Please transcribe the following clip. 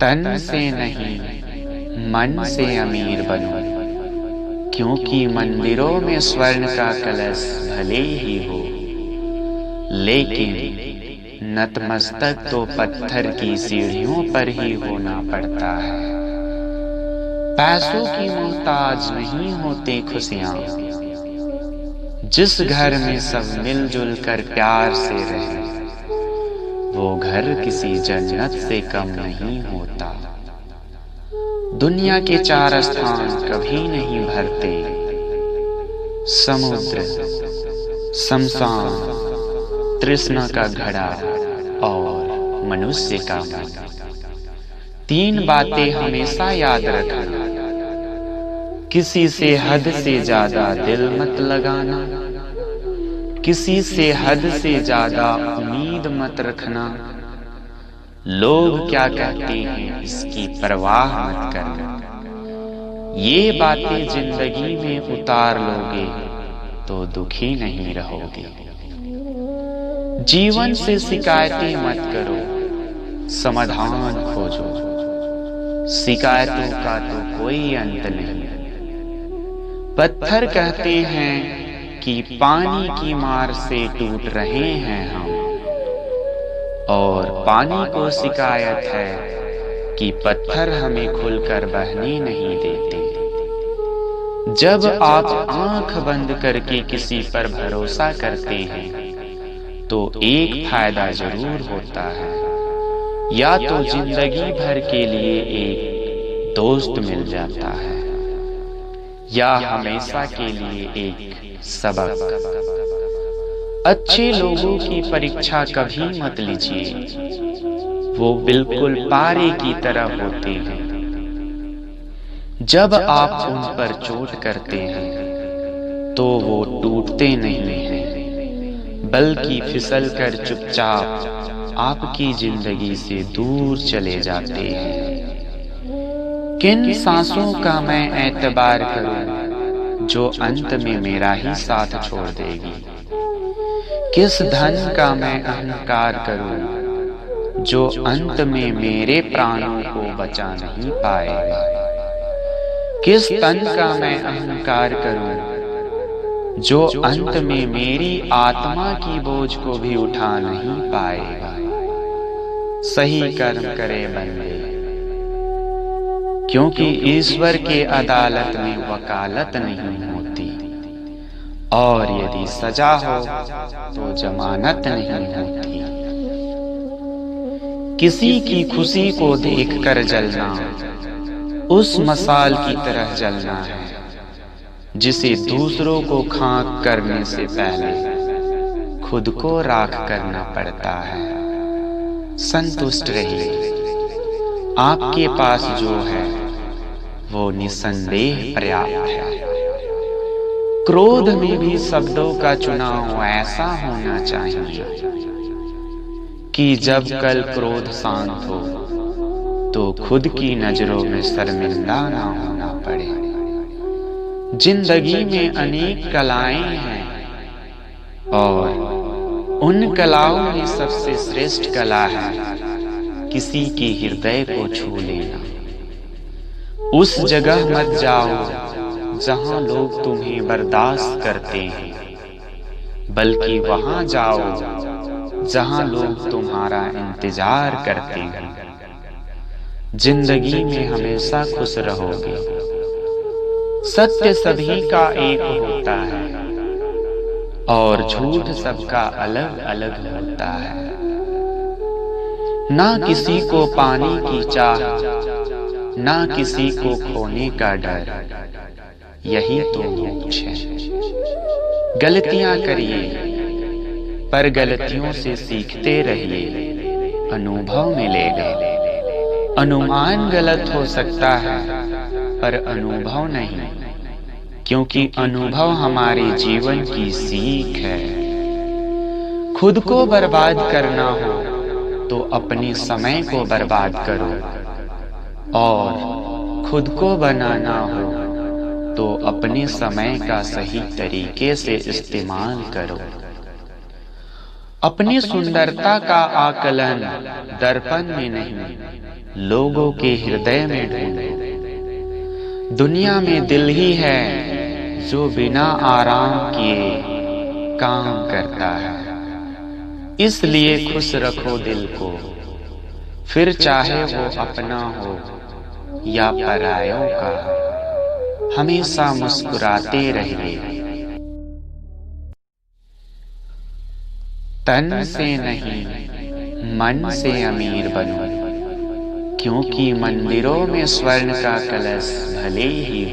तन से नहीं मन से अमीर बनूं, क्योंकि मंदिरों में स्वर्ण का कलश भले ही हो, लेकिन नतमस्तक तो पत्थर की सीढ़ियों पर ही होना पड़ता है। पैसों की मोहताज नहीं होती खुशियां, जिस घर में सब मिलजुल कर प्यार से रहे, वो घर किसी जन्नत से कम नहीं होता। दुनिया के चार स्थान कभी नहीं भरते, समुद्र, शमशान, तृष्णा का घड़ा और मनुष्य का मन। तीन बातें हमेशा याद रखना, किसी से हद से ज्यादा दिल मत लगाना, किसी से हद से ज्यादा उम्मीद मत रखना, लोग क्या कहते हैं इसकी परवाह मत करना। ये बातें जिंदगी में उतार लोगे तो दुखी नहीं रहोगे। जीवन से शिकायतें मत करो, समाधान खोजो। शिकायतों का तो कोई अंत नहीं। पत्थर कहते हैं कि पानी की मार से टूट रहे हैं हम, और पानी को शिकायत है कि पत्थर हमें खुलकर बहने नहीं देते। जब आप आंख बंद करके किसी पर भरोसा करते हैं तो एक फायदा जरूर होता है, या तो जिंदगी भर के लिए एक दोस्त मिल जाता है, या हमेशा के लिए एक सबक। अच्छे लोगों की परीक्षा कभी मत लीजिए, वो बिल्कुल पारे की तरह होते हैं। जब आप उन पर चोट करते हैं तो वो टूटते नहीं हैं, बल्कि फिसलकर चुपचाप आपकी जिंदगी से दूर चले जाते हैं। किन सांसों का मैं एतबार करूं जो अंत में मेरा ही साथ छोड़ देगी? किस धन का मैं अहंकार करूं जो अंत में मेरे प्राणों को बचा नहीं पाएगा? किस तन का मैं अहंकार करूं जो अंत में मेरी आत्मा की बोझ को भी उठा नहीं पाएगा? सही कर्म करे बंदे, क्योंकि ईश्वर के अदालत में वकालत नहीं होती, और यदि सजा हो तो जमानत नहीं होती। किसी की खुशी को देखकर जलना उस मसाल की तरह जलना है जिसे दूसरों को खाक करने से पहले खुद को राख करना पड़ता है। संतुष्ट रहिए, आपके पास जो है वो निसंदेह पर्याप्त है। क्रोध में भी शब्दों का चुनाव ऐसा होना चाहिए कि जब कल क्रोध शांत हो तो खुद की नजरों में शर्मिंदा ना होना पड़े। जिंदगी में अनेक कलाएं हैं, और उन कलाओं में सबसे श्रेष्ठ कला है किसी के हृदय को छू लेना। उस जगह मत जाओ जहां लोग तुम्हें बर्दाश्त करते हैं, बल्कि वहां जाओ जहां लोग तुम्हारा इंतजार करते हैं। जिंदगी में हमेशा खुश रहोगे। सत्य सभी का एक होता है और झूठ सबका अलग अलग होता है। ना किसी को पाने की चाह, ना किसी को खोने का डर, यही तो मोक्ष है। गलतियां करिए, पर गलतियों से सीखते रहिए, अनुभव मिलेगा। अनुमान गलत हो सकता है पर अनुभव नहीं, क्योंकि अनुभव हमारे जीवन की सीख है। खुद को बर्बाद करना हो तो अपने समय को बर्बाद करो, और खुद को बनाना हो तो अपने समय का सही तरीके से इस्तेमाल करो। अपनी सुंदरता का आकलन दर्पण में नहीं, लोगों के हृदय में ढूंढो। दुनिया में दिल ही है जो बिना आराम किए काम करता है। इसलिए खुश रखो दिल को, फिर चाहे वो अपना हो या परायों का, हमेशा मुस्कुराते रहिए। तन से नहीं मन से अमीर बनो, क्योंकि मंदिरों में स्वर्ण का कलश भले ही